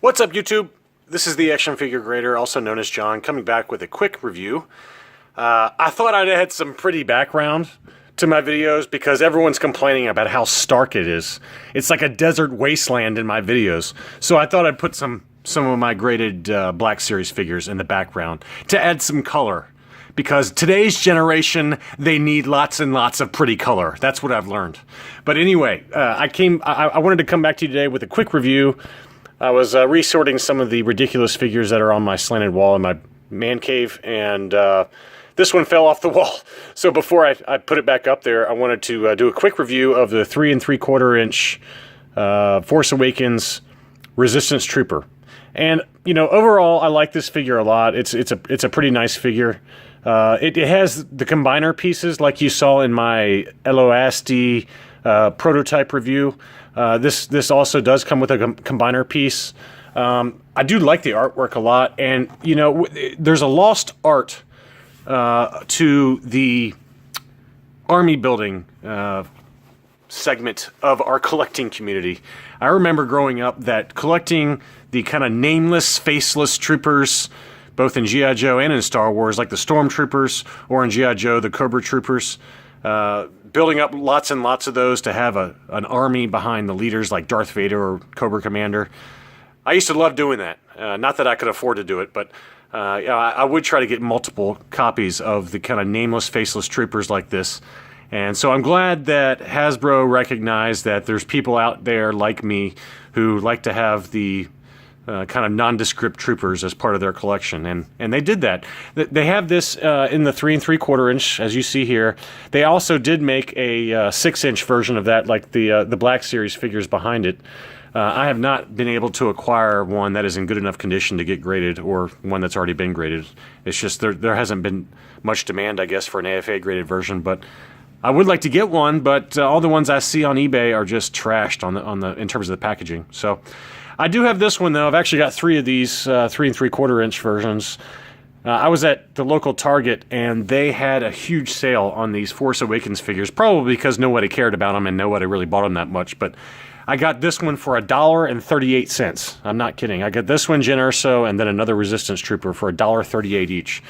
What's up, YouTube? This is the Action Figure Grader, also known as John, coming back with a quick review. I thought I'd add some pretty background to my videos because everyone's complaining about how stark it is. It's like a desert wasteland in my videos. So I thought I'd put some of my graded Black Series figures in the background to add some color. Because today's generation, they need lots and lots of pretty color. That's what I've learned. But anyway, I wanted to come back to you today with a quick review. I was resorting some of the ridiculous figures that are on my slanted wall in my man cave, and this one fell off the wall. So before I put it back up there, I wanted to do a quick review of the 3 3/4 inch Force Awakens Resistance Trooper. And you know, overall, I like this figure a lot. It's a pretty nice figure. It has the combiner pieces like you saw in my LOASD prototype review. This also does come with a combiner piece. I do like the artwork a lot, and you know, there's a lost art to the army building segment of our collecting community. I remember growing up that collecting the kind of nameless, faceless troopers, both in G.I. Joe and in Star Wars, like the Stormtroopers, or in G.I. Joe, the Cobra Troopers, building up lots and lots of those to have an army behind the leaders like Darth Vader or Cobra Commander. I used to love doing that. Not that I could afford to do it, but I would try to get multiple copies of the kind of nameless, faceless troopers like this. And so I'm glad that Hasbro recognized that there's people out there like me who like to have the kind of nondescript troopers as part of their collection, and they did that. They have this in the 3 3/4 inch, as you see here. They also did make a 6-inch version of that, like the Black Series figures behind it. I have not been able to acquire one that is in good enough condition to get graded, or one that's already been graded. It's just there hasn't been much demand, I guess, for an AFA graded version, but I would like to get one, but all the ones I see on eBay are just trashed in terms of the packaging. So I do have this one, though. I've actually got 3 of these 3 3/4 inch versions. I was at the local Target, and they had a huge sale on these Force Awakens figures, probably because nobody cared about them and nobody really bought them that much. But I got this one for $1.38. I'm not kidding. I got this one, Jyn Erso, and then another Resistance Trooper for $1.38 each.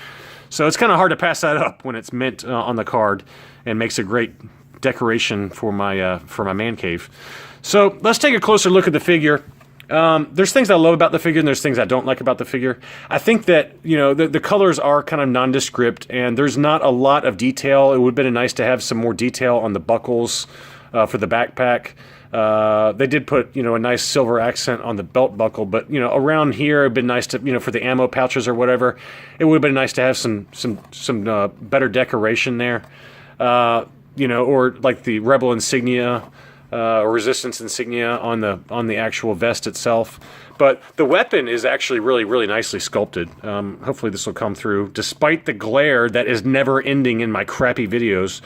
So it's kind of hard to pass that up when it's mint on the card, and makes a great decoration for my man cave. So let's take a closer look at the figure. There's things I love about the figure, and there's things I don't like about the figure. I think that, you know, the colors are kind of nondescript, and there's not a lot of detail. It would have been nice to have some more detail on the buckles for the backpack. They did put, you know, a nice silver accent on the belt buckle, but, you know, around here it'd been nice to, you know, for the ammo pouches or whatever, it would have been nice to have some better decoration there. You know, or like the Rebel insignia, or Resistance insignia on the actual vest itself. But the weapon is actually really nicely sculpted. Hopefully this will come through, despite the glare that is never ending in my crappy videos.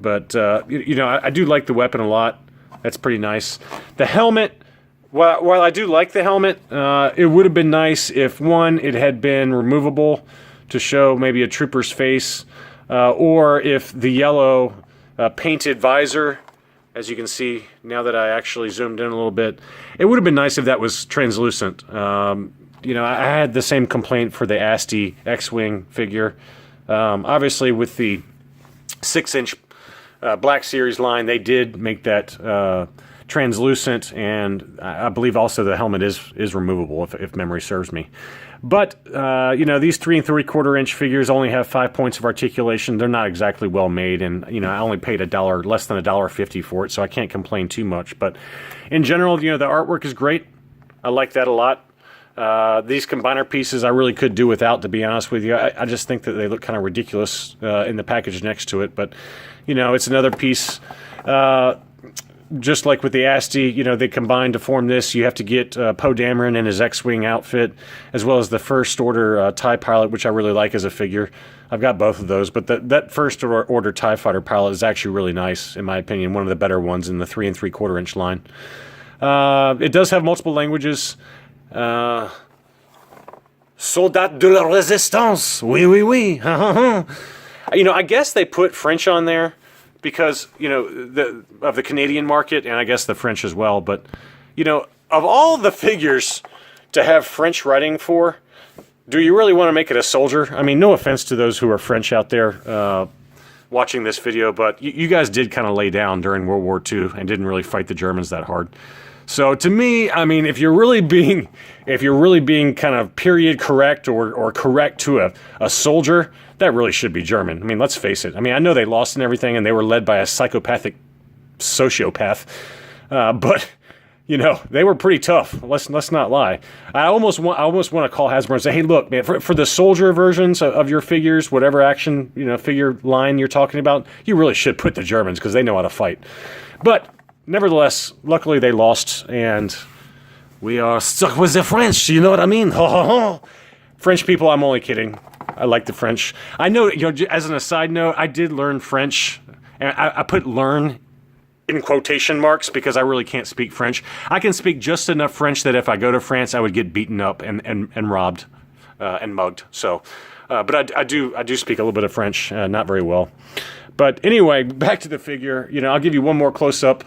But you know, I do like the weapon a lot. That's pretty nice. The helmet, while I do like the helmet, it would have been nice if, one, it had been removable to show maybe a trooper's face, or if the yellow painted visor, as you can see now that I actually zoomed in a little bit, it would have been nice if that was translucent. You know, I had the same complaint for the Asti X-Wing figure. Obviously, with the 6-inch Black Series line, they did make that translucent, and I believe also the helmet is removable, if memory serves me. But, you know, these 3 3/4 inch figures only have 5 points of articulation. They're not exactly well made, and, you know, I only paid less than $1.50 for it, so I can't complain too much. But in general, you know, the artwork is great. I like that a lot. These combiner pieces I really could do without, to be honest with you. I just think that they look kind of ridiculous in the package next to it. But, you know, it's another piece. Just like with the Asti, you know, they combined to form this. You have to get Poe Dameron in his X-Wing outfit, as well as the First Order TIE pilot, which I really like as a figure. I've got both of those, but that First Order TIE fighter pilot is actually really nice, in my opinion. One of the better ones in the 3 3/4 inch line. It does have multiple languages. Soldat de la Résistance, oui, oui, oui. You know, I guess they put French on there because, you know, of the Canadian market, and I guess the French as well. But, you know, of all the figures to have French writing for, do you really want to make it a soldier? I mean, no offense to those who are French out there watching this video, but you guys did kind of lay down during World War II and didn't really fight the Germans that hard. So to me, I mean, if you're really being kind of period correct or correct to a soldier, that really should be German. I mean, let's face it. I mean, I know they lost and everything, and they were led by a psychopathic sociopath, but you know, they were pretty tough. Let's not lie. I almost want to call Hasbro and say, hey, look, man, for the soldier versions of your figures, whatever action figure line you're talking about, you really should put the Germans because they know how to fight. But nevertheless, luckily they lost, and we are stuck with the French. You know what I mean? French people, I'm only kidding. I like the French. I know, as an aside note, I did learn French, and I put learn in quotation marks because I really can't speak French. I can speak just enough French that if I go to France, I would get beaten up and robbed and mugged. So, but I do speak a little bit of French, not very well. But anyway, back to the figure. I'll give you one more close up.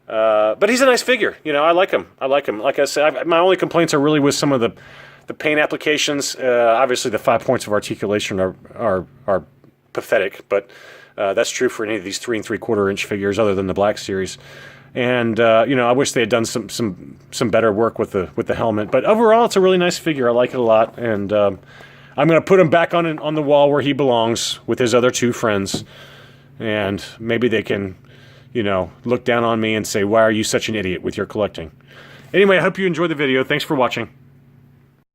But he's a nice figure. I like him. Like I said, my only complaints are really with some of the paint applications. Obviously, the 5 points of articulation are pathetic, but that's true for any of these 3 3/4 inch figures, other than the Black Series. And I wish they had done some better work with the helmet. But overall, it's a really nice figure. I like it a lot, and I'm going to put him back on the wall where he belongs with his other 2 friends, and maybe they can look down on me and say, why are you such an idiot with your collecting? Anyway, I hope you enjoyed the video. Thanks for watching.